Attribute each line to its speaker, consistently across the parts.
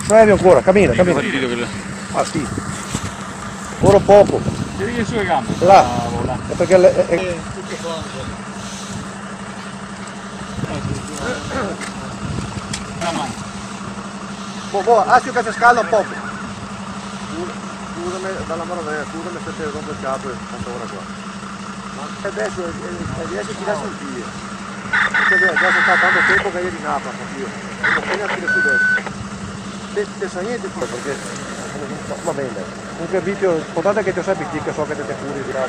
Speaker 1: Previ ancora, cammina, cammina. Ah sì. Ora poco.
Speaker 2: Tiri le sue gambe.
Speaker 1: Là. È perché Asio che scalda un poco. Scusami, dalla mano destra, scusami se ti rompo il capo e tanto ora qua. Ma adesso riesci a tirare sul piede. Perché adesso sta tanto tempo che eri in acqua, capito? Non appena tira su destra. Te sa niente più perché va bene. Comunque il video, importante che ti sappi che so che te curi di là.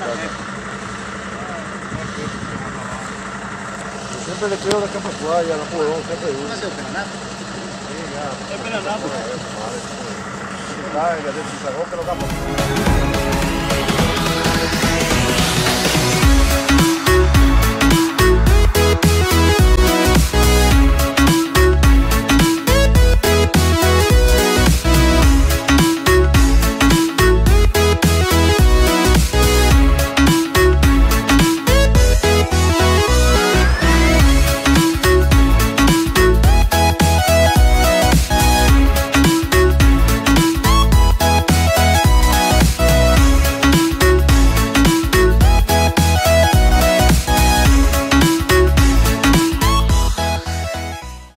Speaker 1: Sempre le credo da capo qua, la poi sempre uno. Ma sei appena nato? È appena nato. Dai, adesso si sa, che lo capo.